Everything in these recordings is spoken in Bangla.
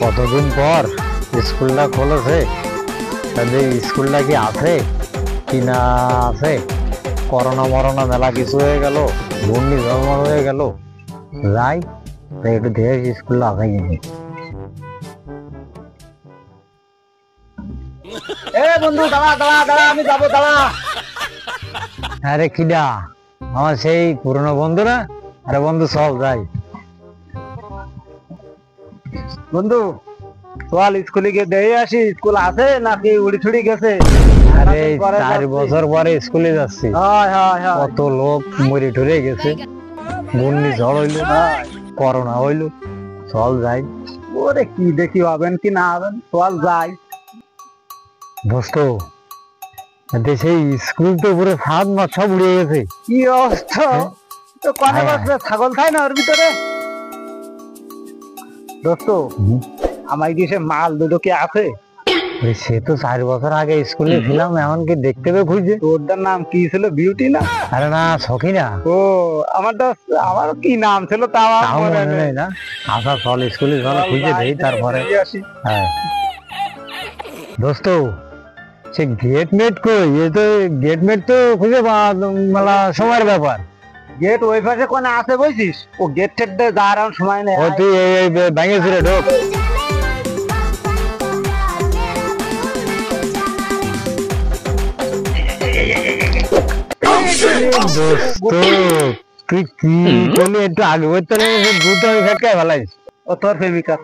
কতদিন পর স্কুলটা খুলেছে, তাদের স্কুলটা কি আছে কি না আছে, করোনা মরোনা মেলা কিছু হয়ে গেল, ঘূর্ণি জন্ম হয়ে গেল, যাই একটু দেখে স্কুলটা আছে কিন্তু। বন্ধু দাঁড়া দাঁড়া দাঁড়া, আমি যাবো দাঁড়া। আরে কিডা? আমার সেই পুরনো বন্ধু না? আরে বন্ধু চল যাই। বন্ধু চল স্কুলে গিয়ে দেখে আসি, স্কুল আছে নাকি উড়ি ছুড়ি গেছে। আরে 4 বছর পরে স্কুলে যাচ্ছি, কত লোক মরে টরে গেছে, ঘূর্ণি ঝড় হইলো, করোনা হইলো, চল যাই। ওরে কি দেখি হবেন কি না হবেন, চল যাই। দোস্ত দেশে স্কুল তো পুরো 7 মাস সব উড়ে গেছে। কি অবস্থা, তো কনে বছর ছাগল খায় না ওর ভিতরে। দোস্ত আমার কি সে মাল দুটো কি আছে? সে তো 4 বছর আগে স্কুলে ছিলাম, এখন কি দেখতে পেয়ে খুঁজছে। তোরটার নাম কি ছিল? বিউটি না? আরে না, সখিনা। ও আমার কি নাম ছিল তাও মনে নেই না। আচ্ছা চল স্কুলে চল, খুঁজে দেই তারপরে। হ্যাঁ দোস্ত, সে গেটমেট কই? এ তো গেটমেট তো খুঁজে মেলা সময়ের ব্যাপার। গেট ওই পাশে কোনে আছে বলছিস? ও গেট টেট যাওয়ার সময় নেই। ও তুই এই ভেঙে ছিল ঢোক। দোস্ত তুই কি করলি? একটু আগে বলতে দুটো ফেটকায় ভালাইস। ও তোর প্রেমিকা?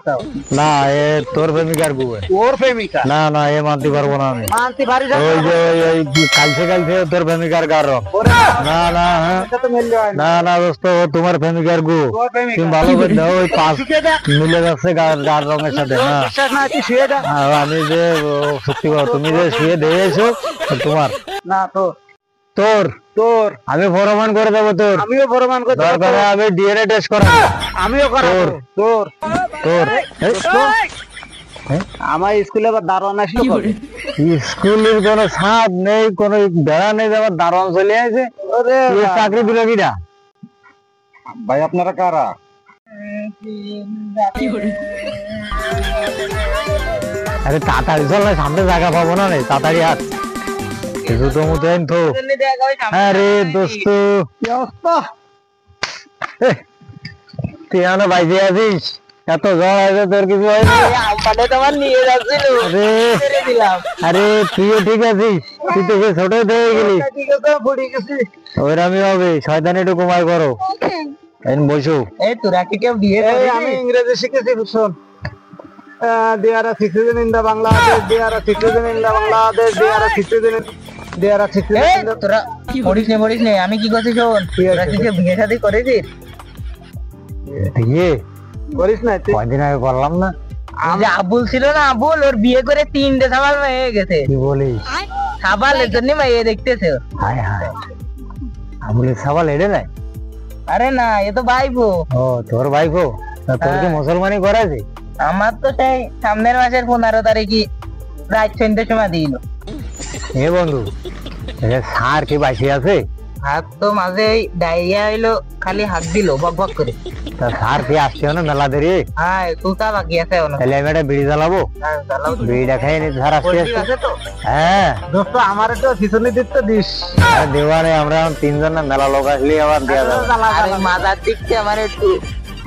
না, এ তোর প্রেমিকার গুয়ে। ওর প্রেমিকা? না না, এ মানতে পারবো না আমি। মানতে পারি না? ওই যে কালছে তোর প্রেমিকার গার রং। না না, হ্যাঁ না না দোস্ত, ও তোমার প্রেমিকার গু। তুমি ভালো করে দাও, ওই পাঁচ মিলে যাচ্ছে গার রঙের সাথে। আমি যে সত্যি কথা, তুমি যে শুয়ে দিয়েছো তোমার না, তো তোর তোর আমি প্রমাণ করে দেবো। তোর আমিও প্রমাণ করে দরকার, আমি ডিএনএ টেস্ট করাবো। আমিও করাবো। তোর তোর আমার স্কুলে আবার দারোয়ান আসলো কবে? স্কুলের কোনো ছাদ নেই, কোনো বেড়া নেই, আবার দারোয়ান চলে আসে। চাকরি দিল কিনা? ভাই আপনারা কারা? আরে তাড়াতাড়ি চল না, সামনে জায়গা পাবো না। তাড়াতাড়ি হাত জুতো মতো তো। আরে দোস্ত কি অবস্থা? তুই এখনো বাইরে আছিস? এত জ্বর আছে তোর? কিছু হয়নি? আরে তুইও ঠিক আছিস? তুই তো ছোট হয়ে গেলি। ওইরকমই হবে, শয়তানি একটু কমাই করো। বসো। এই তোরা কি কেউ বিয়ে করবি? আমি ইংরেজি শিখেছি, শোন। There are citizens in the Bangladesh, there are citizens in the Bangladesh, there are citizens, there are citizens in the... তোরা পড়িস নে, আমি কি করছি শোন। তোরা কি বিয়ে শাদী করেছিস? বিয়ে করিস না? কয়দিন আগে করলাম না। আবুল ছিল না, আবুল, ওর বিয়ে করে 3টে সাবাল হয়ে গেছে। কি বলিস? সাবালের জন্য মেয়ে দেখতেছে। হায় হায়, আবুলের সাবাল এড়ে নাই? আরে না, এ তো ভাইপো। ও তোর ভাইপো? তোর কি মুসলমানি করেছে? আমার তো সেই সামনের মাসের 15 তারিখে রাত 6টার সময় দিল। এ বন্ধু, স্যার কি বাসি আছে? হাত তো মাঝে ডায়রিয়া হইলো, খালি হাত দিল বক বক করে। তা স্যার কি আসছে না মেলা দেরি? হ্যাঁ, তুতা বাকি আছে। তাহলে আমি একটা বিড়ি জ্বালাবো, বিড়িটা খাই নি। স্যার আসছে? হ্যাঁ দোস্ত, আমার একটু পিছনে দিতে দিস। আরে দেওয়া নেই, আমরা 3 জন না, মেলা লোক আসলে আবার দেওয়া যাবে। আরে মাথার দিকতে আমার একটু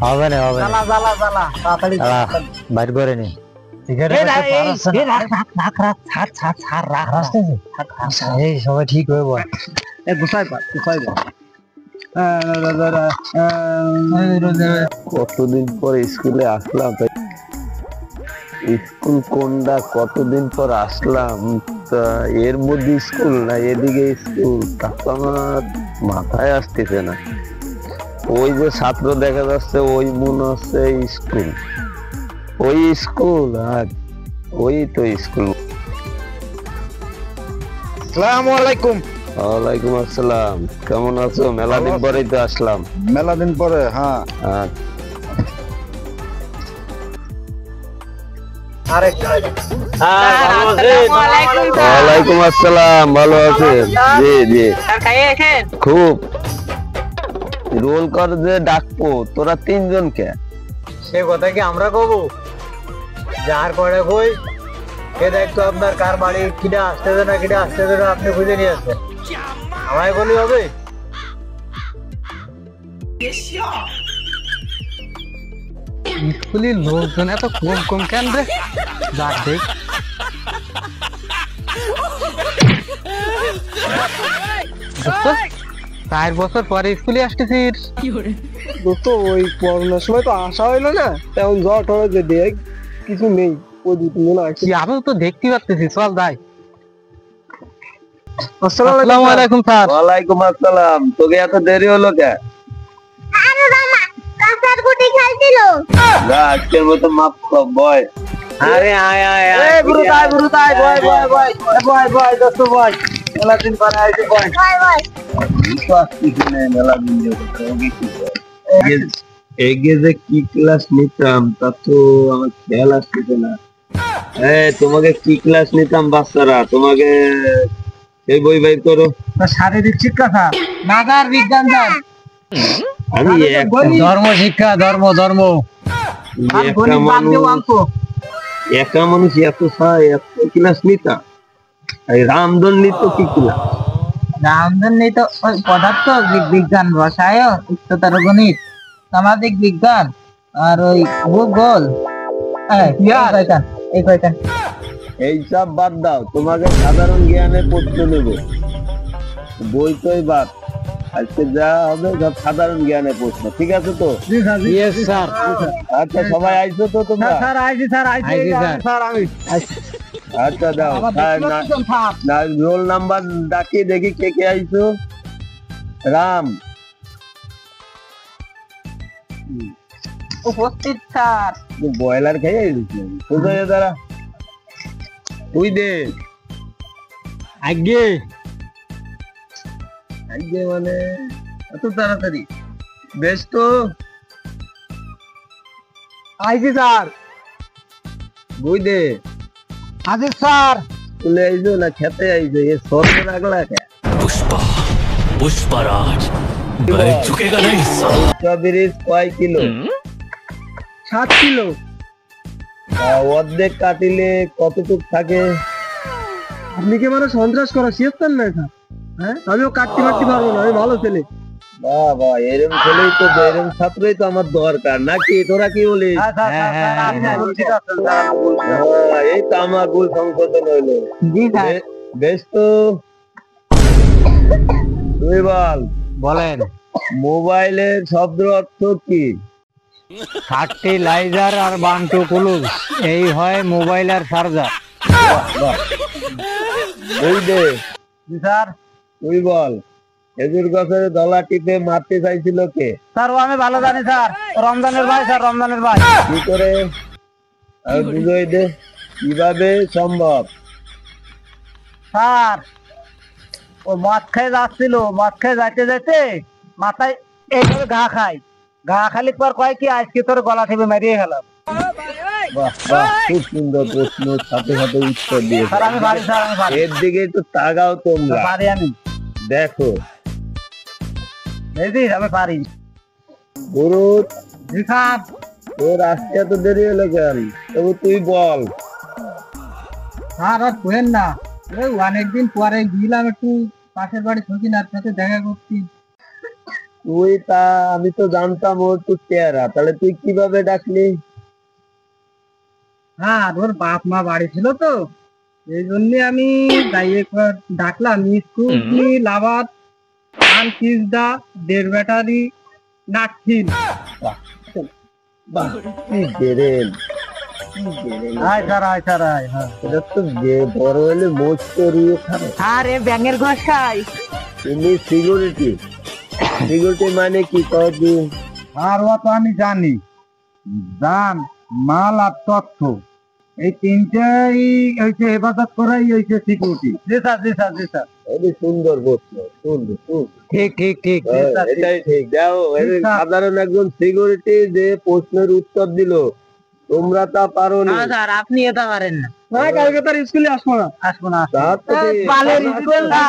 হবে না, হবে না, তাড়াতাড়ি বাইর করে নি। সবাই ঠিক হয়ে বল। কতদিন পর স্কুলে আসলাম, স্কুল কোনটা কতদিন পর আসলাম, তা এর মধ্যে স্কুল না এদিকে স্কুল, তা তো আমার মাথায় আসতেছে না। ওই যে ছাত্র দেখা যাচ্ছে, ওই মনে হচ্ছে স্কুল, ওই স্কুল, আর ওই তো স্কুল। আসসালামু আলাইকুম। ওয়ালাইকুম আসসালাম, কেমন আছো? মেলা দিন পরেই তো আসলাম। মেলা দিন পরে? হ্যাঁ। ওয়ালাইকুম আসসালাম, ভালো আছেন? জি জি, খুব। রোল কর যে ডাকবো, তোরা 3 জন কে? সে কথা কি আমরা কব? যার পরে কই কে দেখতো আপনার কার বাড়ি কিনা আসতেছে না কিনা আসতেছে না আপনি খুঁজে নিয়ে আসবেন আমায় বলি হবে স্কুলের লোকজন এত কম কম কেন রে যাক দেখ 4 বছর পরে স্কুলে আসতেছিস দোস্ত ওই করোনার সময় তো আসা হইলো না তেমন জ্বর টর যে দেখ কিছু নেই ওই দুটো মনে আছে কি আমি তো দেখতে পাচ্ছি চল যাই আসসালামু আলাইকুম স্যার ওয়ালাইকুম আসসালাম তোকে এত দেরি হলো কে আরে মামা কাঁচার গুটি খেলছিল যা আজকের মতো মাপ কর বয় আরে আয় আয় এই গুরু তাই বয় বয় বয় বয় বয় দোস্ত বয় মেলা দিন পরে আইছে বয় বাই বাই মেলা দিন এগে যে কি ক্লাস নিতাম তা তো আমার খেয়াল আসতেছে না তোমাকে কি ক্লাস নিতাম বাচ্চারা তোমাকে এই বই বাইর করো শারীরিক শিক্ষা স্যার নাগার বিজ্ঞান স্যার আমি ধর্ম শিক্ষা ধর্ম ধর্ম একা মানুষ এত ক্লাস নিতাম রামদন নিত কি ক্লাস রামধন নেই তো ওই পদার্থ বিজ্ঞান রসায়ন উচ্চতর গণিত সামাজিক বিজ্ঞান আর ওই ভূগোল এই কয়টা এইসব বাদ দাও তোমাকে সাধারণ জ্ঞানের প্রশ্ন নেব বই তোই বাদ আজকে যা হবে সব সাধারণ জ্ঞানের প্রশ্ন ঠিক আছে তো ইয়েস স্যার আচ্ছা সবাই আইছো তো তোমরা স্যার আইছি স্যার আমি আচ্ছা দাও না রোল নাম্বার ডাকি দেখি কে কে আইছো রাম উপস্থিত স্যার বয়লার খেয়ে আইছিস কোথায় দাঁড়া তুই দে আগে আজকে মানে এত তাড়াতাড়ি বেশ তো আইছি স্যার বই দে হাজির স্যার তুলে আইছো না খেতে আইছো এ সরতে রাখলা কে पुष्पराज मैं झुकेगा नहीं साला। স্ট্রবেরিজ কয় কিলো 7 কিলো অর্ধেক কাটিলে কতটুক থাকে আপনি কি মানে সন্ত্রাস করা শিখতেন না স্যার হ্যাঁ আমিও কাটতে পারবো না আমি ভালো ছেলে বাবা এরম ছেলেই তো এরম ছাত্রই তো আমার দরকার নাকি তোরা কি বলিস এই তো আমার ভুল সংশোধন হইলো বেশ তো তুই বল বলেন মোবাইলের শব্দ অর্থ কি ফার্টিলাইজার আর বান্টু কুলুস এই হয় মোবাইল আর চার্জার বই দে স্যার তুই বল খেজুর গাছের দলা টিপে মারতে চাইছিল কে স্যার ও আমি ভালো জানি স্যার রমজানের ভাই স্যার রমজানের ভাই কি করে আর বুঝাই দে কিভাবে সম্ভব স্যার ও মদ খেয়ে যাচ্ছিল মদ খেয়ে যাইতে যাইতে মাথায় এইভাবে ঘা খালি পর কয় কি আজকে তোর গলা টিপে মারিয়ে গেলাম বাহ বাহ খুব সুন্দর প্রশ্ন সাথে সাথে উত্তর দিয়েছে স্যার আমি পারি স্যার আমি পারি এর দিকে একটু তাকাও তোমরা পারি আমি দেখো বুঝিস আমি পারি গুরু জি স্যার তোর আসতে এত দেরি হলো কেন তবু তুই বল স্যার আর কোয়েন না ওই অনেকদিন পরে গেলাম একটু পাশের বাড়ি সকিনার সাথে দেখা করছি তুই তা আমি তো জানতাম ওর তুই চেহারা তাহলে তুই কিভাবে ডাকলি হ্যাঁ ওর বাপ মা বাড়ি ছিল তো এই জন্য আমি যাই একবার ডাকলাম স্কুটি লাভার পান পিসদা 1.5 ব্যাটারি নাটকিন বাহ কি গেরেন আয় স্যার আয় হ্যাঁ এটা তো বড় হলে মোচ করিয়ে খাবে আরে ব্যাঙের ঘষ খাই তুমি সিকিউরিটি মানে কি কদি আর ও তো আমি জানি দান মাল আর তথ্য এই তিনটাই হইছে হেফাজত করাই হইছে সিকিউরিটি জি স্যার এই সুন্দর প্রশ্ন সুন্দর ঠিক ঠিক ঠিক এটাই ঠিক দাও সাধারণ একজন সিকিউরিটি যে প্রশ্নের উত্তর দিল তোমরা তা পারো না স্যার আপনি এটা পারেন না কালকে তার স্কুলে আসবো না আসবো না তা তো ঠিক। বালের স্কুল না